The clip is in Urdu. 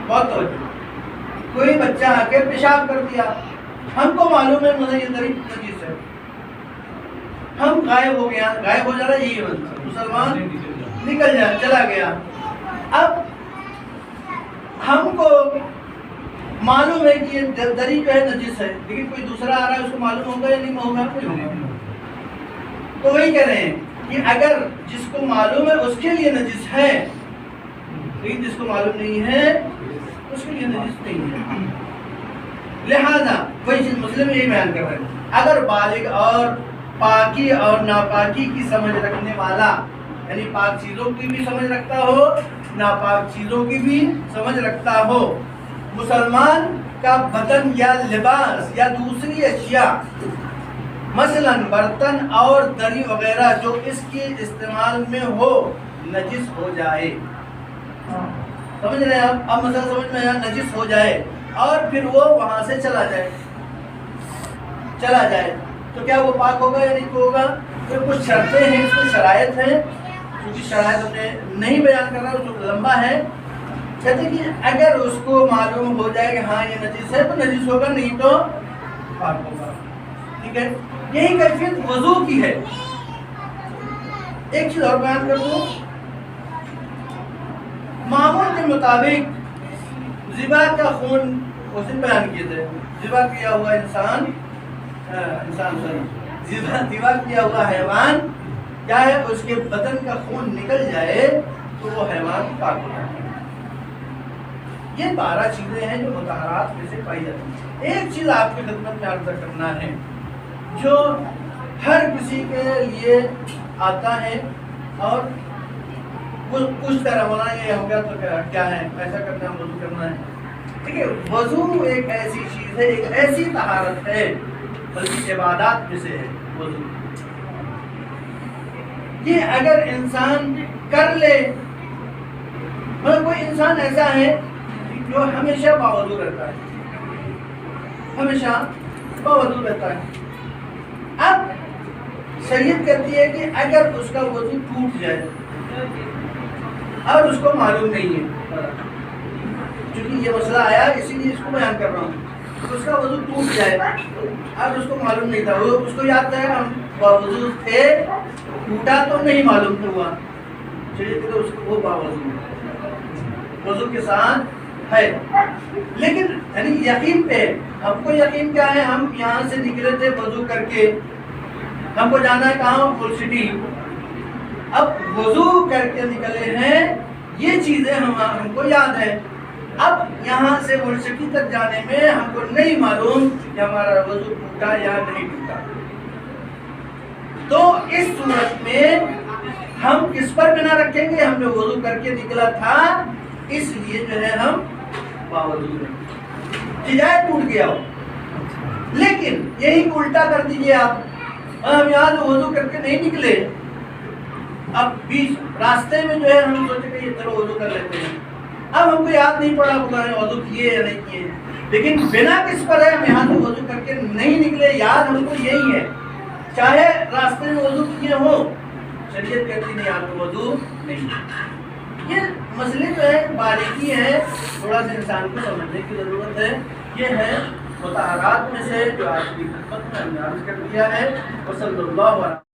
بہت توجہ. کوئی بچہ آ کے پیشاب کر دیا, ہم کو معلوم ہے مطلب یہ ضریب نجیس ہے, ہم غائب ہو گیا, غائب ہو جانا یہی مسلمان نکل جائے چلا گیا. اب ہم کو معلوم ہے کہ یہ دری جو ہے نجس ہے, لیکن کوئی دوسرا آ رہا ہے, اس کو معلوم ہوگا یا نہیں ہوگا؟ نہیں ہوگا. تو وہی کہہ رہے ہیں کہ اگر جس کو معلوم ہے اس کے لیے نجس ہے, لیکن جس کو معلوم نہیں ہے اس کے لیے نجس نہیں ہے. لہذا وہی چیز مسلم یہی بیان کر رہے ہیں, اگر بالغ اور پاکی اور ناپاکی کی سمجھ رکھنے والا, یعنی پاک چیزوں کی بھی سمجھ رکھتا ہو, ناپاک چیزوں کی بھی سمجھ رکھتا ہو, مسلمان کا بدن یا لباس یا دوسری اشیاء مثلا برتن اور دری وغیرہ جو اس کے استعمال میں ہو نجس ہو جائے. سمجھ رہے ہیں آپ؟ اب مثلا سمجھ میں آیا, نجس ہو جائے اور پھر وہ وہاں سے چلا جائے تو کیا وہ پاک ہوگا یا نہیں ہوگا؟ پھر کچھ شرطیں ہیں, اس میں شرائط ہیں, کیونکہ شرائط ہم نے نہیں بیان کرنا, جو لمبا ہے. کہتے کہ اگر اس کو معلوم ہو جائے کہ ہاں یہ نجس ہے تو نجس ہوگا, نہیں تو پاک ہوگا. ٹھیک ہے, یہی کیفیت وضو کی ہے. ایک چیز اور بیان کر دوں, معمول کے مطابق ذبح کا خون اس دن بیان کیے تھے, ذبح کیا ہوا ذبح کیا ہوا حیوان کیا ہے, اس کے بدن کا خون نکل جائے تو وہ حیوان پاک ہو جاتا ہے. یہ 12 چیزیں ہیں جو مطہرات میں سے پائی جاتی ہیں. ایک چیز آپ کی خدمت میں عرض کرنا ہے جو ہر کسی کے لیے آتا ہے اور کچھ طرح ہونا یہ ہو گیا تو کیا ہے, ایسا کرنا ہے, وضو کرنا ہے. ٹھیک ہے, وضو ایک ایسی چیز ہے, ایک ایسی طہارت ہے, بلکہ عبادات میں سے ہے وضو. یہ اگر انسان کر لے, مطلب کوئی انسان ایسا ہے جو ہمیشہ باوضو رہتا ہے, ہمیشہ باوضو رہتا ہے. اب شریعت کہتی ہے کہ اگر اس کا وضو ٹوٹ جائے اور اس کو معلوم نہیں ہے, چونکہ یہ مسئلہ آیا اسی لیے اس کو بیان کر رہا ہوں, اس کا وضو ٹوٹ جائے اور اس کو معلوم نہیں تھا, وہ اس کو یاد ہے ہم باوضو تھے, ٹوٹا تو نہیں معلوم ہوا, چلیے کہ اس کو وہ باوضو وضو کے ساتھ ہے, لیکن یعنی یقین پہ, ہم کو یقین کیا ہے, ہم یہاں سے نکلے تھے وضو کر کے, ہم کو جانا ہے کہاں, فل سٹی. اب وضو کر کے نکلے ہیں, یہ چیزیں ہم کو یاد ہے. اب یہاں سے فل سٹی تک جانے میں ہم کو نہیں معلوم کہ ہمارا وضو ٹوٹا یا نہیں ٹوٹا. تو اس صورت میں ہم کس پر بنا رکھیں گے, ہم نے وضو کر کے نکلا تھا اس لیے جو ہے ہم باوضو رہیں, جائے ٹوٹ گیا ہو. لیکن یہی الٹا کر دیجئے آپ, ہم یہاں سے وضو کر کے نہیں نکلے, اب بیچ راستے میں جو ہے ہم سوچے کہ یہ چلو وضو کر لیتے ہیں, اب ہم کو یاد نہیں پڑا خدا نے وضو کیے یا نہیں کیے, لیکن بنا کس پر ہے, ہم یہاں سے وضو کر کے نہیں نکلے, یاد ہم کو یہی ہے, چاہے راستے میں وضو کیے ہوں, شریعت کہتی نہیں آپ کو وضو نہیں. یہ مسئلے جو ہے باریکی ہے, تھوڑا سا انسان کو سمجھنے کی ضرورت ہے. یہ ہے مطہرات میں سے جو آج کی خدمت میں ہم نے عرض کر دیا ہے. وصلی اللہ علیہ